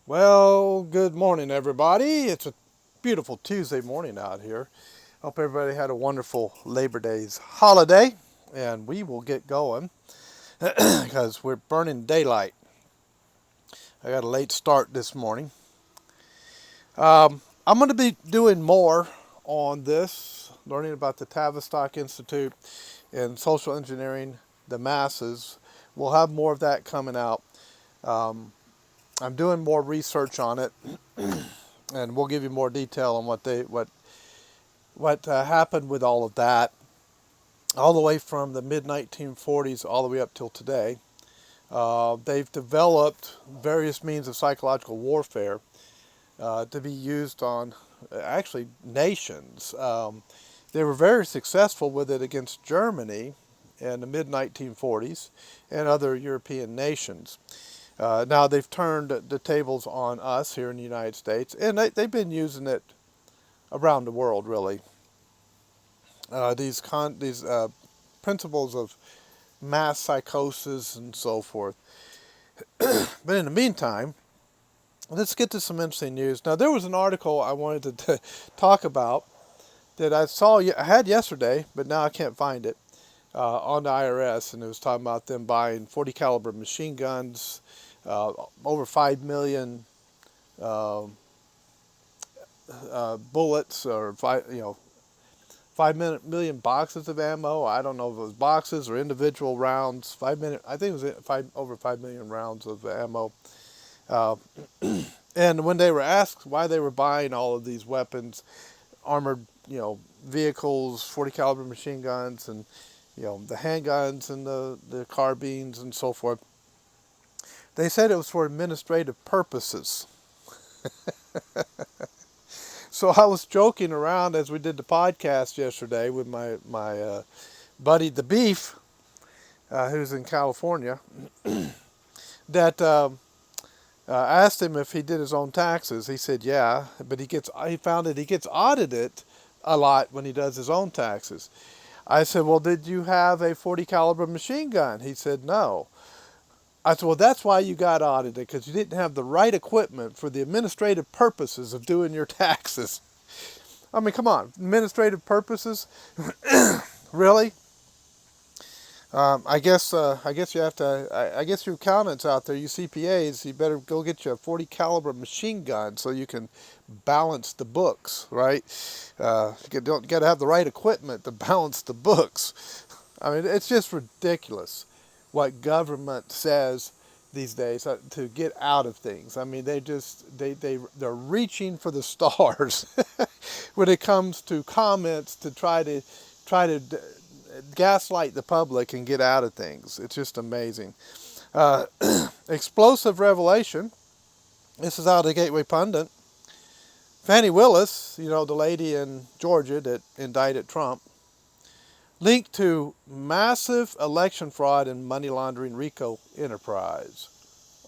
Well, good morning, everybody. It's a beautiful Tuesday morning out here. Hope everybody had a wonderful Labor Day's holiday, and we will get going because we're burning daylight. I got a late start this morning. I'm going to be doing more on this, learning about the Tavistock Institute and social engineering the masses. We'll have more of that coming out. Um, I'm doing more research on it, and we'll give you more detail on what happened with all of that, all the way from the mid 1940s all the way up till today. They've developed various means of psychological warfare to be used on actually nations. They were very successful with it against Germany in the mid 1940s and other European nations. Now they've turned the tables on us here in the United States, and they've been using it around the world, really. These principles of mass psychosis and so forth. But in the meantime, let's get to some interesting news. Now, there was an article I wanted to talk about that I had yesterday, but now I can't find it, on the IRS, and it was talking about them buying 40 caliber machine guns, over 5 million uh, bullets, or 5 million boxes of ammo. I don't know if it was boxes or individual rounds. 5 minute, I think it was over 5 million rounds of ammo. Uh, and when they were asked why they were buying all of these weapons, armored, vehicles, 40 caliber machine guns, and the handguns and the carbines and so forth, they said it was for administrative purposes. So I was joking around as we did the podcast yesterday with my buddy the Beef, who's in California, that I asked him if he did his own taxes. He said yeah, but he found that he gets audited a lot when he does his own taxes. I said, well, did you have a 40 caliber machine gun? He said no. I said, well, that's why you got audited, because you didn't have the right equipment for the administrative purposes of doing your taxes. I mean, come on, administrative purposes, really? I guess you have to. I guess you accountants out there, you CPAs, you better go get you a 40 caliber machine gun so you can balance the books, right? You got to have the right equipment to balance the books. I mean, it's just ridiculous what government says these days to get out of things. I mean, they're reaching for the stars when it comes to comments to try to gaslight the public and get out of things. It's just amazing. Uh, Explosive revelation. This is out of the Gateway Pundit. Fani Willis, the lady in Georgia that indicted Trump, linked to massive election fraud and money laundering RICO enterprise.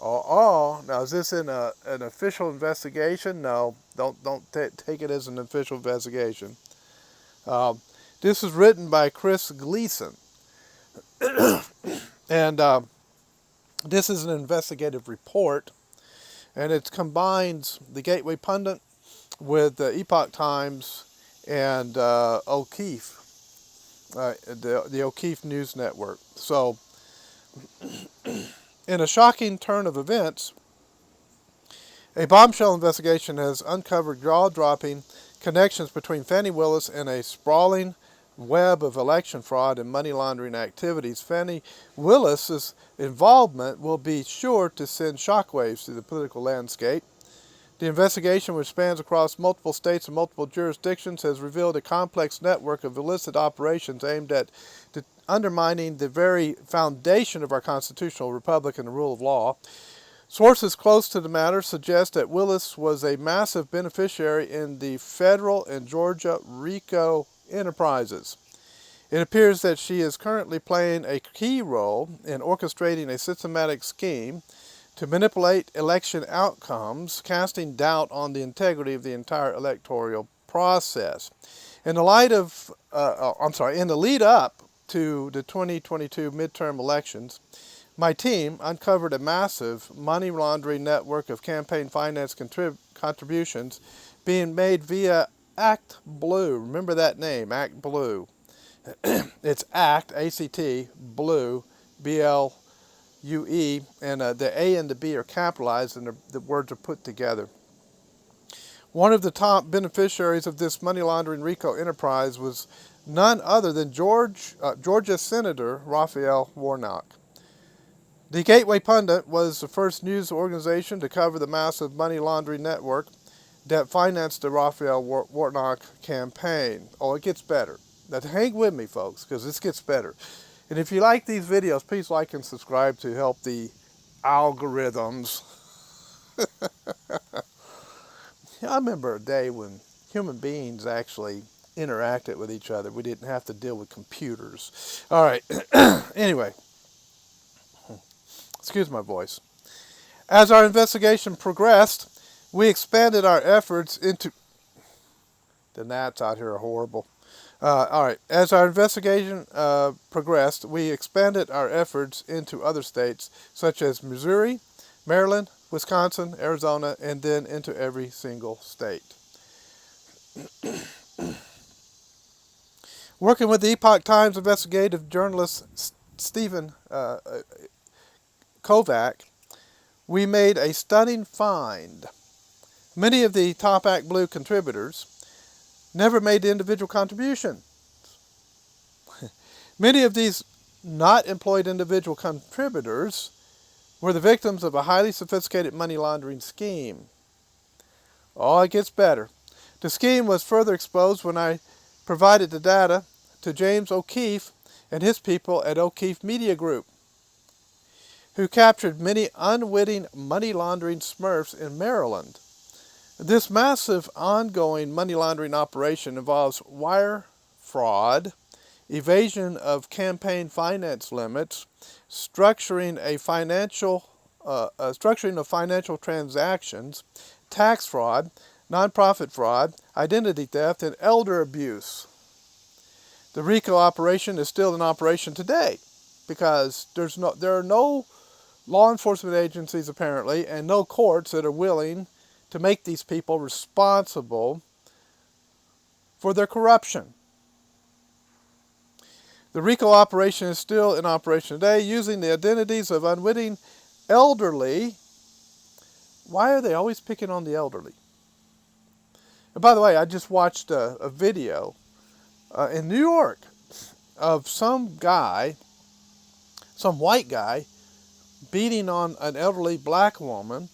Now is this in an official investigation? No, don't take it as an official investigation. Uh, this is written by Chris Gleason, and this is an investigative report, and it combines the Gateway Pundit with the Epoch Times and O'Keefe, the O'Keefe News Network. So, in a shocking turn of events, a bombshell investigation has uncovered jaw-dropping connections between Fani Willis and a sprawling web of election fraud and money laundering activities. Fani Willis's involvement will be sure to send shockwaves through the political landscape. The investigation, which spans across multiple states and multiple jurisdictions, has revealed a complex network of illicit operations aimed at undermining the very foundation of our constitutional republic and the rule of law. Sources close to the matter suggest that Willis was a massive beneficiary in the federal and Georgia RICO enterprises. It appears that she is currently playing a key role in orchestrating a systematic scheme to manipulate election outcomes, casting doubt on the integrity of the entire electoral process. In the lead up to the 2022 midterm elections, My team uncovered a massive money laundering network of campaign finance contributions being made via Act Blue. Remember that name, Act Blue. It's Act, A-C-T, Blue, B-L-U-E, and the A and the B are capitalized and the words are put together. One of the top beneficiaries of this money laundering RICO enterprise was none other than Georgia Senator Raphael Warnock. The Gateway Pundit was the first news organization to cover the massive money laundering network that financed the Raphael Warnock campaign. Oh, it gets better. Now, hang with me, folks, because this gets better. And if you like these videos, please like and subscribe to help the algorithms. I remember a day when human beings actually interacted with each other. We didn't have to deal with computers. All right. Anyway. Excuse my voice. As our investigation progressed, we expanded our efforts into... The gnats out here are horrible. All right. As our investigation progressed, we expanded our efforts into other states, such as Missouri, Maryland, Wisconsin, Arizona, and then into every single state. Working with the Epoch Times investigative journalist Stephen Kovac, we made a stunning find. Many of the top Act Blue contributors never made the individual contribution. Many of these not employed individual contributors were the victims of a highly sophisticated money laundering scheme. Oh, it gets better. The scheme was further exposed when I provided the data to James O'Keefe and his people at O'Keefe Media Group, who captured many unwitting money laundering smurfs in Maryland. This massive ongoing money laundering operation involves wire fraud, evasion of campaign finance limits, structuring of financial transactions, tax fraud, nonprofit fraud, identity theft, and elder abuse. The RICO operation is still in operation today because there are no law enforcement agencies apparently and no courts that are willing to make these people responsible for their corruption. The RICO operation is still in operation today, using the identities of unwitting elderly. Why are they always picking on the elderly? And by the way, I just watched a video in New York of some white guy, beating on an elderly black woman.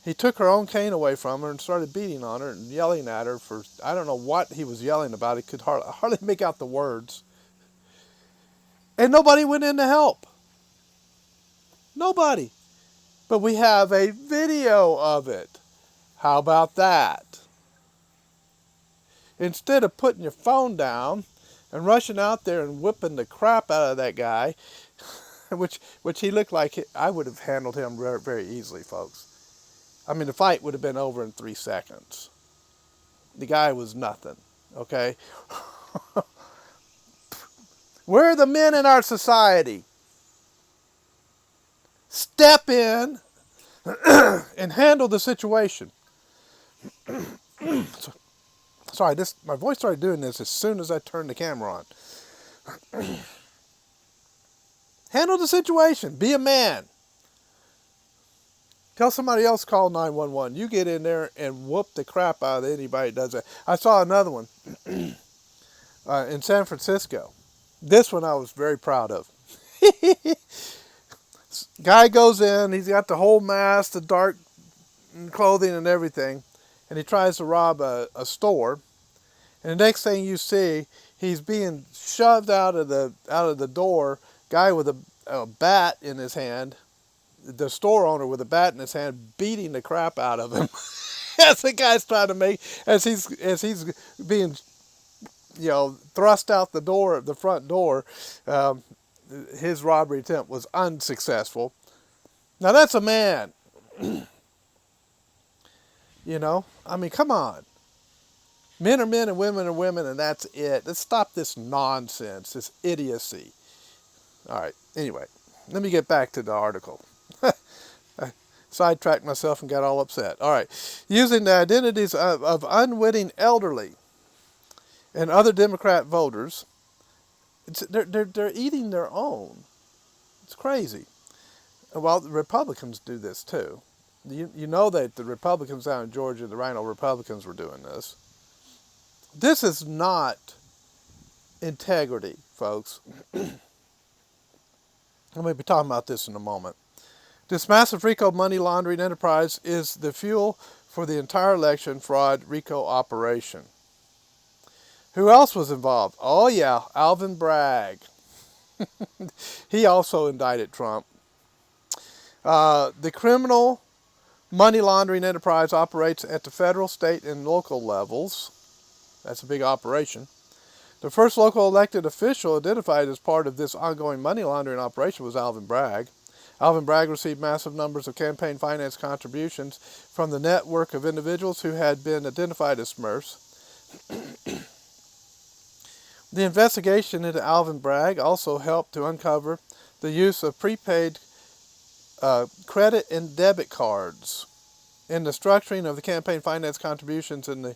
He took her own cane away from her and started beating on her and yelling at her for, I don't know what he was yelling about. He could hardly make out the words. And nobody went in to help. Nobody. But we have a video of it. How about that? Instead of putting your phone down and rushing out there and whipping the crap out of that guy, which he looked like, I would have handled him very, very easily, folks. I mean, the fight would have been over in 3 seconds. The guy was nothing, okay? Where are the men in our society? Step in and handle the situation. Sorry, my voice started doing this as soon as I turned the camera on. Handle the situation. Be a man. Tell somebody else to call 911. You get in there and whoop the crap out of anybody that does that. I saw another one in San Francisco. This one I was very proud of. Guy goes in. He's got the whole mask, the dark clothing and everything. And he tries to rob a store. And the next thing you see, he's being shoved out of the door. Guy with a bat in his hand. The store owner with a bat in his hand, beating the crap out of him. As the guy's trying to as he's being, thrust out the front door. His robbery attempt was unsuccessful. Now that's a man. I mean, come on. Men are men and women are women, and that's it. Let's stop this nonsense, this idiocy. All right, anyway. let me get back to the article. I sidetracked myself and got all upset. All right. Using the identities of unwitting elderly and other Democrat voters, they're eating their own. It's crazy. Well, the Republicans do this too. You know that the Republicans down in Georgia, the Rhino Republicans, were doing this. This is not integrity, folks. I'm going to be talking about this in a moment. This massive RICO money laundering enterprise is the fuel for the entire election fraud RICO operation. Who else was involved? Oh yeah, Alvin Bragg. He also indicted Trump. The criminal money laundering enterprise operates at the federal, state, and local levels. That's a big operation. The first local elected official identified as part of this ongoing money laundering operation was Alvin Bragg. Alvin Bragg received massive numbers of campaign finance contributions from the network of individuals who had been identified as Smurfs. The investigation into Alvin Bragg also helped to uncover the use of prepaid credit and debit cards in the structuring of the campaign finance contributions and the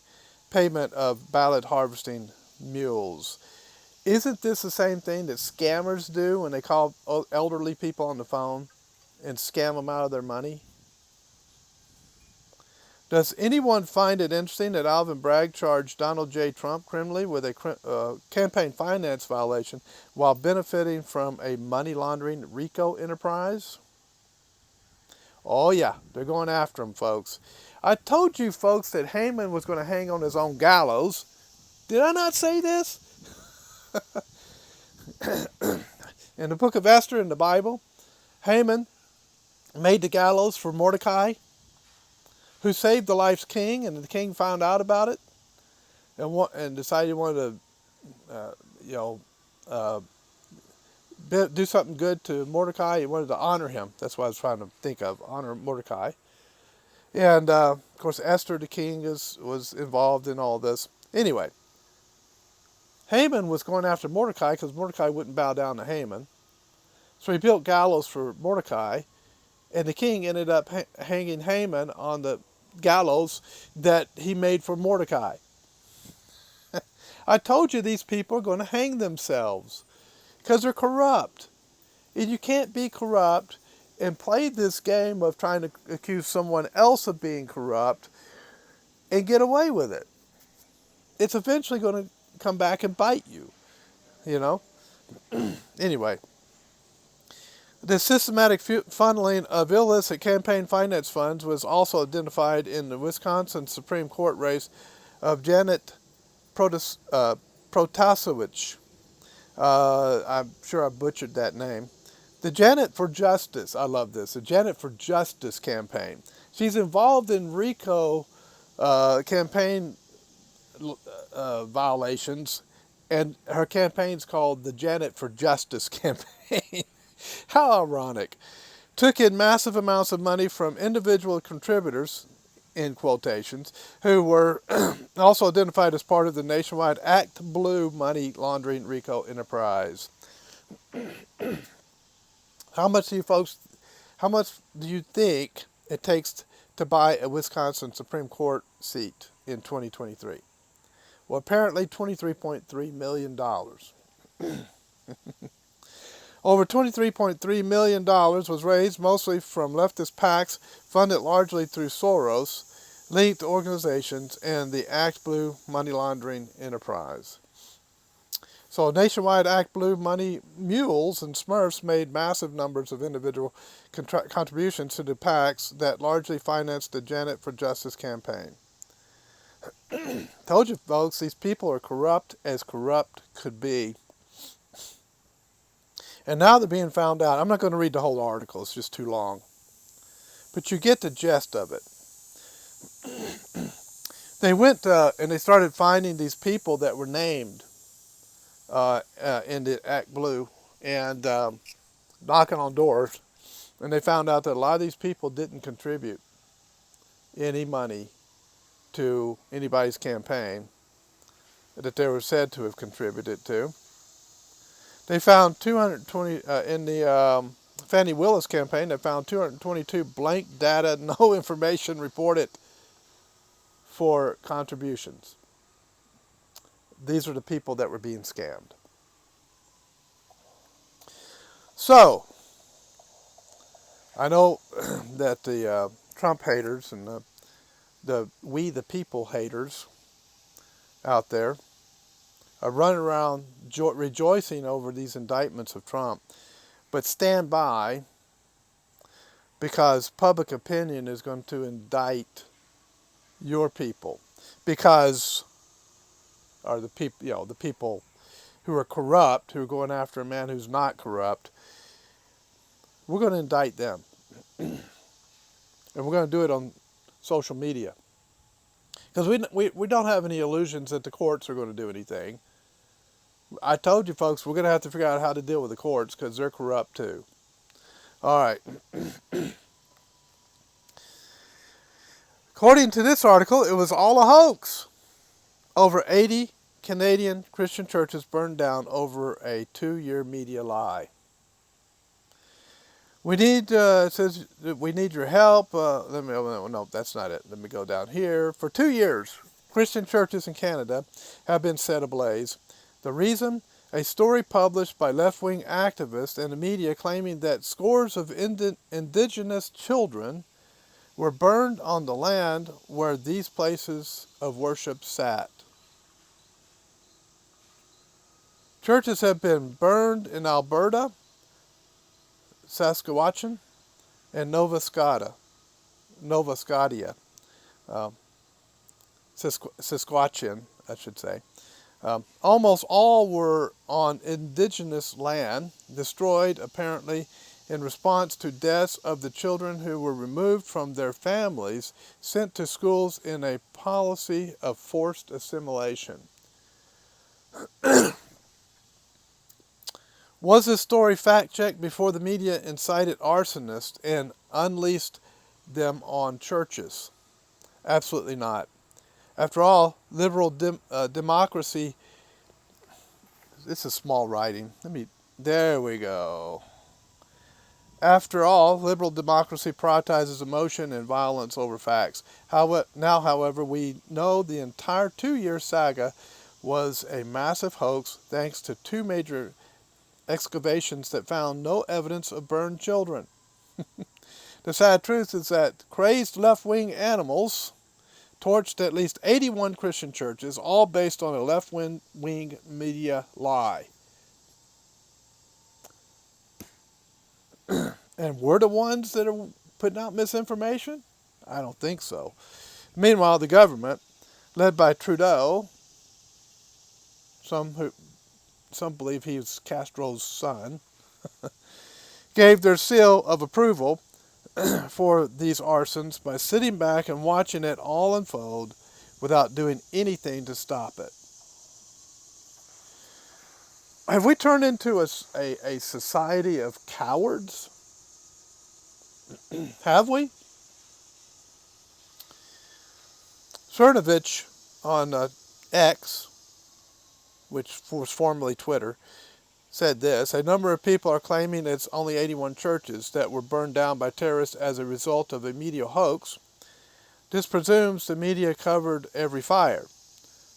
payment of ballot harvesting mules. Isn't this the same thing that scammers do when they call elderly people on the phone and scam them out of their money? Does anyone find it interesting that Alvin Bragg charged Donald J. Trump criminally with a campaign finance violation while benefiting from a money laundering RICO enterprise? Oh yeah, they're going after him, folks. I told you, folks, that Haman was going to hang on his own gallows. Did I not say this? In the book of Esther in the Bible, Haman made the gallows for Mordecai, who saved the life's king, and the king found out about it and decided he wanted to, do something good to Mordecai. He wanted to honor him. That's what I was trying to think of, honor Mordecai. And, of course, Esther, the king, was involved in all this. Anyway, Haman was going after Mordecai because Mordecai wouldn't bow down to Haman. So he built gallows for Mordecai, and the king ended up hanging Haman on the gallows that he made for Mordecai. I told you these people are going to hang themselves because they're corrupt. And you can't be corrupt and play this game of trying to accuse someone else of being corrupt and get away with it. It's eventually going to come back and bite you, you know. Anyway, the systematic funneling of illicit campaign finance funds was also identified in the Wisconsin Supreme Court race of Janet Protasevich. I'm sure I butchered that name. The Janet for Justice, I love this, the Janet for Justice campaign. She's involved in RICO campaign violations, and her campaign's called the Janet for Justice campaign. How ironic. Took in massive amounts of money from individual contributors, in quotations, who were also identified as part of the nationwide Act Blue money laundering RICO enterprise. How much do you think it takes to buy a Wisconsin Supreme Court seat in 2023? Well, apparently $23.3 million. Over $23.3 million was raised mostly from leftist PACs funded largely through Soros, linked organizations, and the Act Blue money laundering enterprise. So nationwide Act Blue money mules and Smurfs made massive numbers of individual contributions to the PACs that largely financed the Janet for Justice campaign. Told you, folks, these people are corrupt as corrupt could be. And now they're being found out. I'm not going to read the whole article. It's just too long. But you get the gist of it. They went and they started finding these people that were named in the Act Blue and knocking on doors. And they found out that a lot of these people didn't contribute any money to anybody's campaign that they were said to have contributed to. They found 220 in the Fani Willis campaign that found 222 blank data, no information reported for contributions. These are the people that were being scammed. So, I know that the Trump haters and the we the people haters out there are running around rejoicing over these indictments of Trump. But stand by, because public opinion is going to indict your people, because are the people, the people who are corrupt, who are going after a man who's not corrupt. We're going to indict them, and we're going to do it on social media, because we don't have any illusions that the courts are going to do anything. I told you folks, we're going to have to figure out how to deal with the courts, because they're corrupt too. All right. According to this article, it was all a hoax. Over 80 Canadian Christian churches burned down over a 2-year media lie. We need, it says, we need your help. No, that's not it. Let me go down here. For 2 years, Christian churches in Canada have been set ablaze. The reason? A story published by left-wing activists in the media claiming that scores of indigenous children were burned on the land where these places of worship sat. Churches have been burned in Alberta, Saskatchewan, and Nova Scotia, Saskatchewan, I should say. Almost all were on indigenous land, destroyed apparently in response to deaths of the children who were removed from their families, sent to schools in a policy of forced assimilation. Was this story fact-checked before the media incited arsonists and unleashed them on churches? Absolutely not. After all, liberal democracy, it's a small writing. There we go. After all, liberal democracy prioritizes emotion and violence over facts. Now, however, we know the entire 2-year saga was a massive hoax thanks to 2 major excavations that found no evidence of burned children. The sad truth is that crazed left-wing animals torched at least 81 Christian churches, all based on a left-wing media lie. And we're the ones that are putting out misinformation? I don't think so. Meanwhile, the government, led by Trudeau, some believe he was Castro's son, gave their seal of approval for these arsons by sitting back and watching it all unfold without doing anything to stop it. Have we turned into a society of cowards? Have we? Cernovich on X, which was formerly Twitter, said this: a number of people are claiming it's only 81 churches that were burned down by terrorists as a result of a media hoax. This presumes the media covered every fire.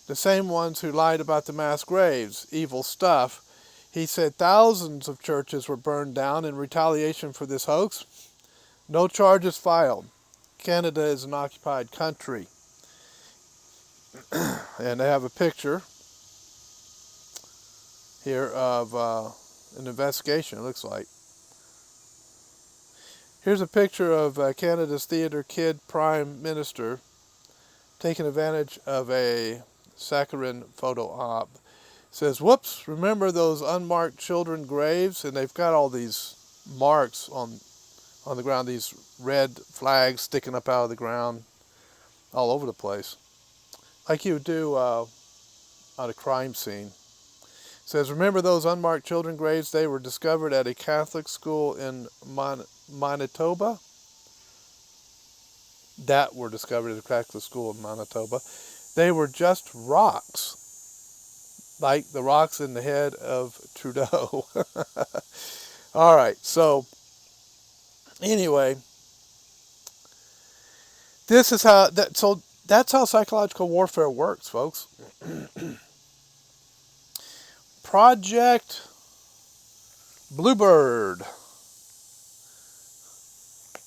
The same ones who lied about the mass graves, evil stuff. He said thousands of churches were burned down in retaliation for this hoax. No charges filed. Canada is an occupied country. And they have a picture here of an investigation, it looks like. Here's a picture of Canada's Theatre Kid Prime Minister taking advantage of a saccharine photo op. It says, whoops, remember those unmarked children graves? And they've got all these marks on the ground, these red flags sticking up out of the ground all over the place, like you would do on a crime scene. It says, remember those unmarked children graves? They were discovered at a Catholic school in Manitoba. That were discovered at a Catholic school in Manitoba. They were just rocks, like the rocks in the head of Trudeau. All right, so Anyway, this is how that. So that's how psychological warfare works, folks. Project Bluebird,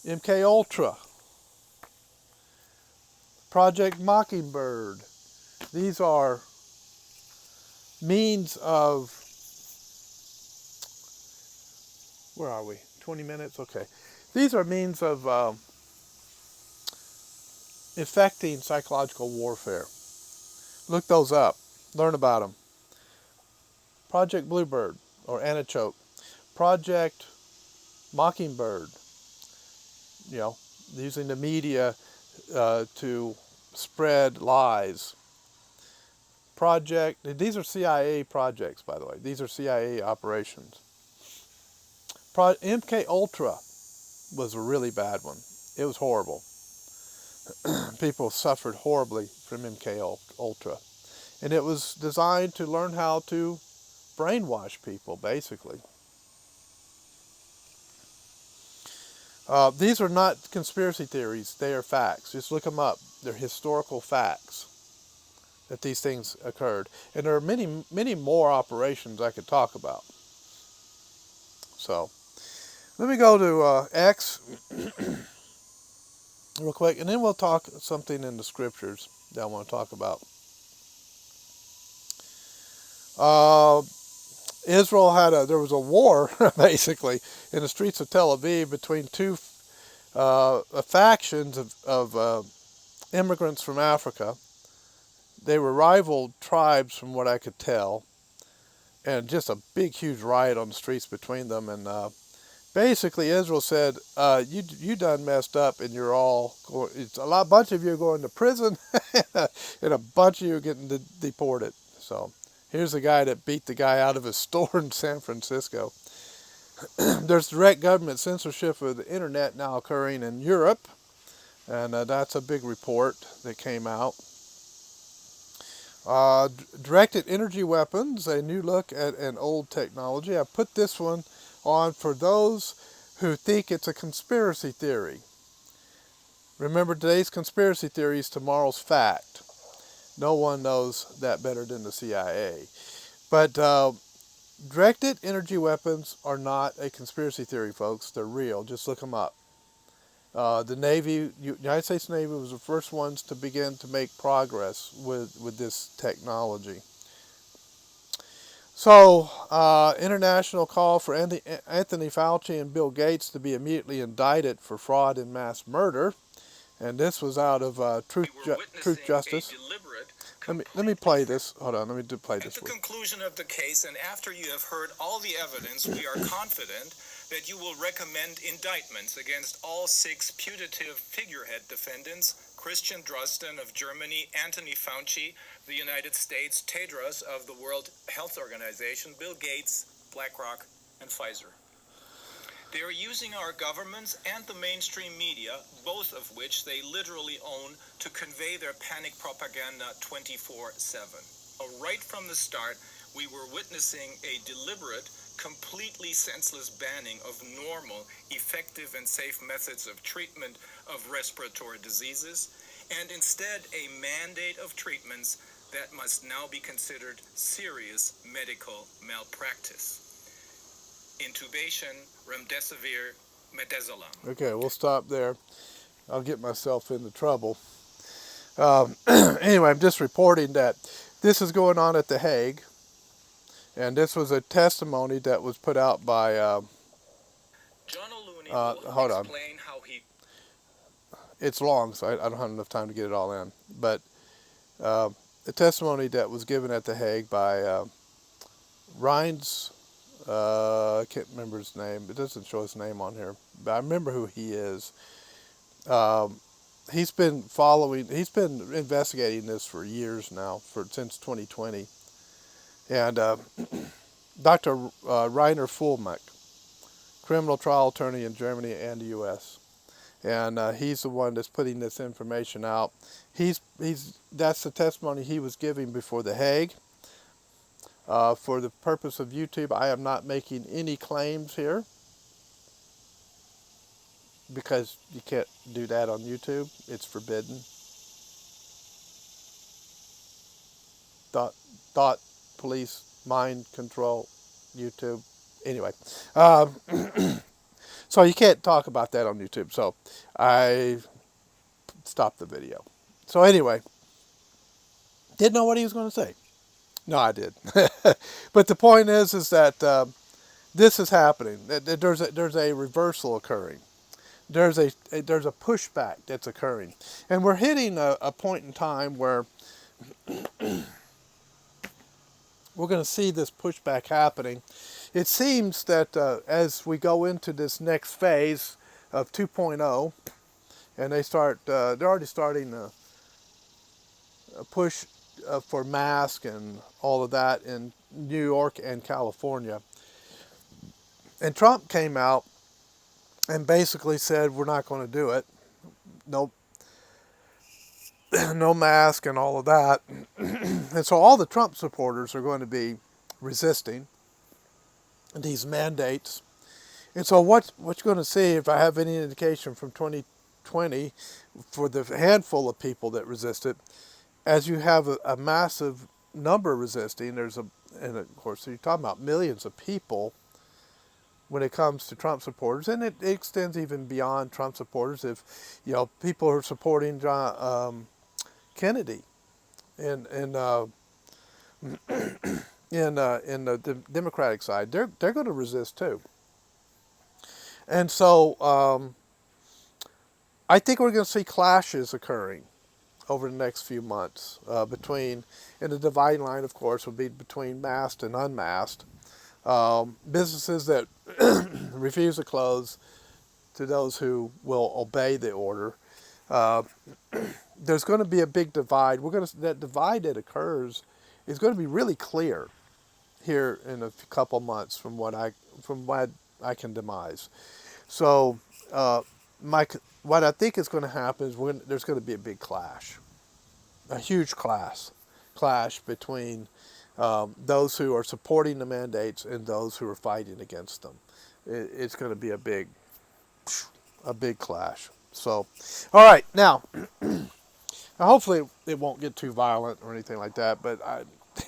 MK Ultra, Project Mockingbird. These are means of, where are we? 20 minutes? Okay. These are means of effecting psychological warfare. Look those up. Learn about them. Project Bluebird, or Antichoke. Project Mockingbird, you know, using the media to spread lies. These are CIA projects, by the way. These are CIA operations. MK Ultra was a really bad one. It was horrible. People suffered horribly from MK Ultra. And it was designed to learn how to brainwash people, basically. These are not conspiracy theories. They are facts. Just look them up. They're historical facts that these things occurred. And there are many, many more operations I could talk about. So, let me go to X real quick, and then we'll talk something in the scriptures that I want to talk about. Israel there was a war, basically, in the streets of Tel Aviv between two factions of immigrants from Africa. They were rival tribes from what I could tell, and just a big, huge riot on the streets between them. And basically, Israel said, "You done messed up, and you're all going, bunch of you are going to prison, and a bunch of you are getting deported." So here's the guy that beat the guy out of his store in San Francisco. There's direct government censorship of the internet now occurring in Europe, and that's a big report that came out. Directed energy weapons, a new look at an old technology. I put this one on for those who think it's a conspiracy theory. Remember, today's conspiracy theory is tomorrow's fact. No one knows that better than the CIA. But directed energy weapons are not a conspiracy theory, folks. They're real. Just look them up. The United States Navy was the first ones to begin to make progress with this technology. So, international call for Anthony Fauci and Bill Gates to be immediately indicted for fraud and mass murder. And this was out of Truth Justice. Let me play this. Hold on, let me play this. At the conclusion of the case, and after you have heard all the evidence, we are confident that you will recommend indictments against all 6 putative figurehead defendants: Christian Drosten of Germany, Anthony Fauci, the United States, Tedros of the World Health Organization, Bill Gates, BlackRock, and Pfizer. They are using our governments and the mainstream media, both of which they literally own, to convey their panic propaganda 24/7. Right from the start, we were witnessing a deliberate, completely senseless banning of normal, effective, and safe methods of treatment of respiratory diseases, and instead a mandate of treatments that must now be considered serious medical malpractice. Intubation, remdesivir, midazolam. Okay, we'll stop there. I'll get myself into trouble. Anyway, I'm just reporting that this is going on at The Hague, and this was a testimony that was put out by John O'Looney will hold on. explain how he... It's long, so I don't have enough time to get it all in. But the testimony that was given at The Hague by Rein's, I can't remember his name. It doesn't show his name on here, but I remember who he is. He's been investigating this for years now, since 2020. And Dr. Rainer Fulmich, criminal trial attorney in Germany and the U.S. And he's the one that's putting this information out. That's the testimony he was giving before The Hague. For the purpose of YouTube, I am not making any claims here. because you can't do that on YouTube. It's forbidden. Thought, thought, police, mind control, YouTube. Anyway, um, so you can't talk about that on YouTube. So I stopped the video. So anyway, didn't know what he was going to say. No, I did. But the point is that this is happening. There's a reversal occurring. There's a pushback that's occurring, and we're hitting a point in time where we're going to see this pushback happening. It seems that as we go into this next phase of 2.0, and they're already starting a push for masks and all of that in New York and California. And Trump came out and basically said, we're not going to do it. No, no mask and all of that. And so all the Trump supporters are going to be resisting these mandates. And so what you're going to see, if I have any indication from 2020, for the handful of people that resisted, as you have a massive number resisting, and of course you're talking about millions of people when it comes to Trump supporters, and it extends even beyond Trump supporters. If people are supporting John Kennedy in the Democratic side, they're going to resist too. And so I think we're going to see clashes occurring over the next few months and the dividing line, of course, will be between masked and unmasked. Businesses that refuse to close to those who will obey the order. There's going to be a big divide. That divide that occurs is going to be really clear here in a couple months from what I can demise. So what I think is going to happen is there's going to be a big clash, a huge clash between those who are supporting the mandates and those who are fighting against them. It's going to be a big clash. So, all right, now, hopefully it won't get too violent or anything like that, but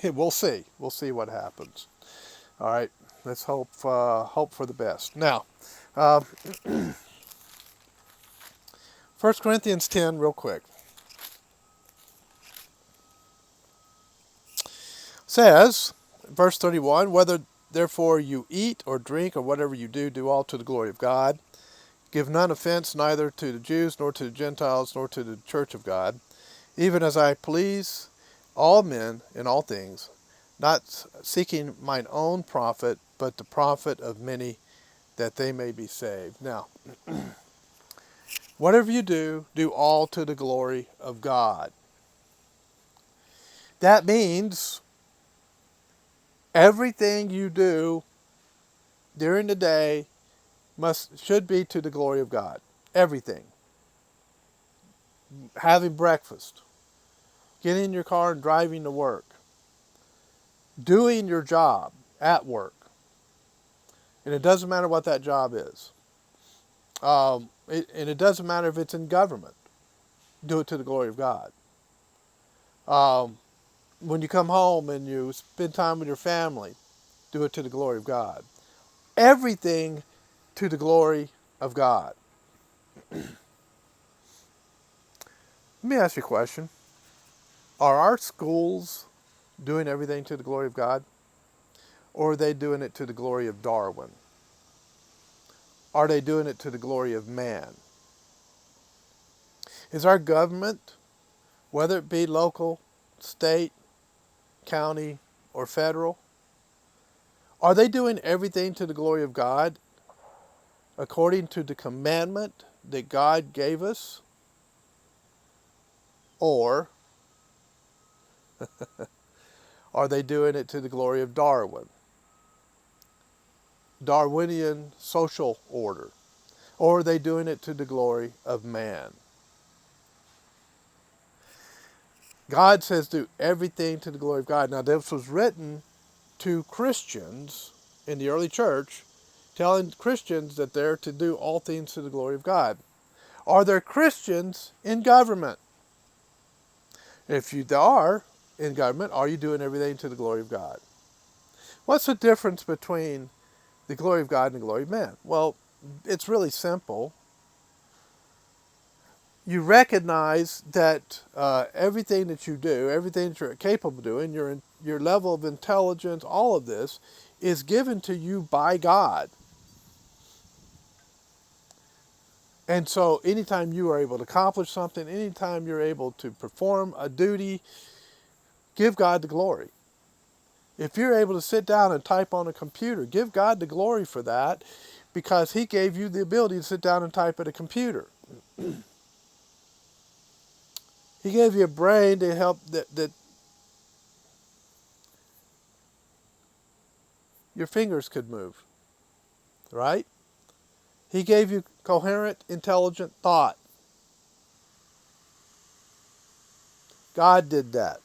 we'll see. We'll see what happens. All right, let's hope for the best. Now, 1 Corinthians 10, real quick. Says, verse 31, whether therefore you eat or drink or whatever you do, do all to the glory of God. Give none offense neither to the Jews nor to the Gentiles nor to the church of God, even as I please all men in all things, not seeking mine own profit, but the profit of many, that they may be saved. Now, whatever you do, do all to the glory of God. That means everything you do during the day should be to the glory of God. Everything. Having breakfast, getting in your car and driving to work, doing your job at work, and it doesn't matter what that job is. And it doesn't matter if it's in government. Do it to the glory of God. When you come home and you spend time with your family, do it to the glory of God. Everything to the glory of God. Let me ask you a question. Are our schools doing everything to the glory of God? Or are they doing it to the glory of Darwin? Are they doing it to the glory of man? Is our government, whether it be local, state, county, or federal, are they doing everything to the glory of God according to the commandment that God gave us? Or are they doing it to the glory of Darwin? Darwinian social order? Or are they doing it to the glory of man? God says do everything to the glory of God. Now this was written to Christians in the early church telling Christians that they're to do all things to the glory of God. Are there Christians in government? If you are in government, are you doing everything to the glory of God? What's the difference between the glory of God and the glory of man? Well, it's really simple. You recognize that everything that you do, everything that you're capable of doing, your level of intelligence, all of this is given to you by God. And so anytime you are able to accomplish something, anytime you're able to perform a duty, give God the glory. If you're able to sit down and type on a computer, give God the glory for that, because he gave you the ability to sit down and type at a computer. He gave you a brain to help that your fingers could move, right? He gave you coherent, intelligent thought. God did that,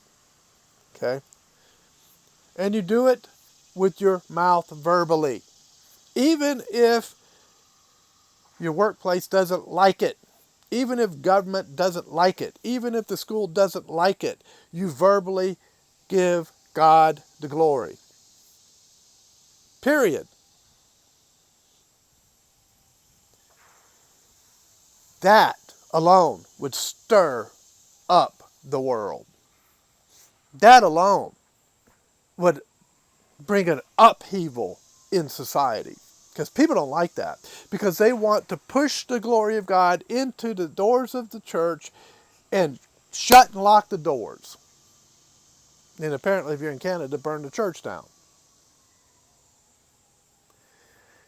okay? And you do it with your mouth verbally. Even if your workplace doesn't like it, even if government doesn't like it, even if the school doesn't like it, you verbally give God the glory. Period. That alone would stir up the world. That alone would bring an upheaval in society. Because people don't like that. Because they want to push the glory of God into the doors of the church and shut and lock the doors. And apparently, if you're in Canada, burn the church down.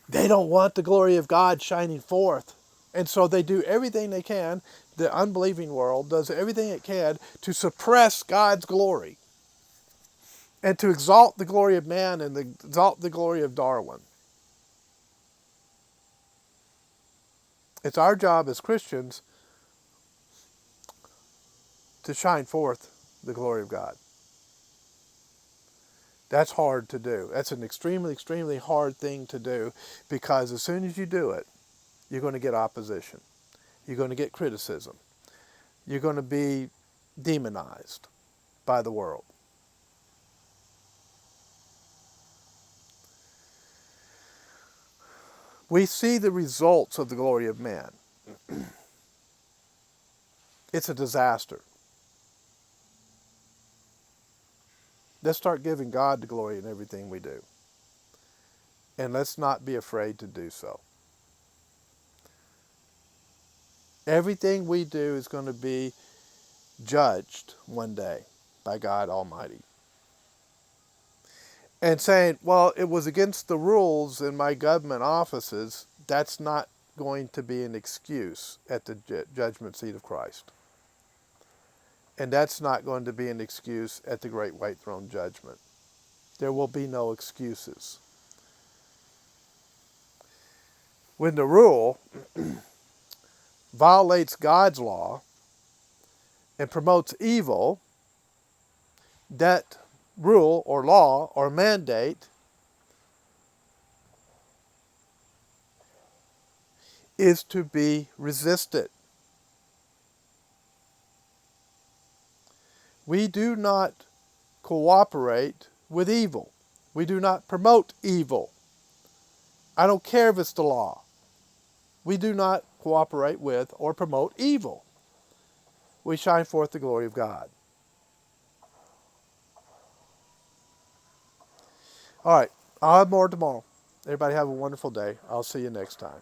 They don't want the glory of God shining forth. And so they do everything they can. The unbelieving world does everything it can to suppress God's glory and to exalt the glory of man and exalt the glory of Darwin. It's our job as Christians to shine forth the glory of God. That's hard to do. That's an extremely, extremely hard thing to do, because as soon as you do it, you're going to get opposition. You're going to get criticism. You're going to be demonized by the world. We see the results of the glory of man. It's a disaster. Let's start giving God the glory in everything we do. And let's not be afraid to do so. Everything we do is going to be judged one day by God Almighty. And saying, well, it was against the rules in my government offices, that's not going to be an excuse at the judgment seat of Christ. And that's not going to be an excuse at the great white throne judgment. There will be no excuses. When the rule violates God's law and promotes evil, that rule or law or mandate is to be resisted. We do not cooperate with evil. We do not promote evil. I don't care if it's the law. We do not cooperate with or promote evil. We shine forth the glory of God. All right, I'll have more tomorrow. Everybody have a wonderful day. I'll see you next time.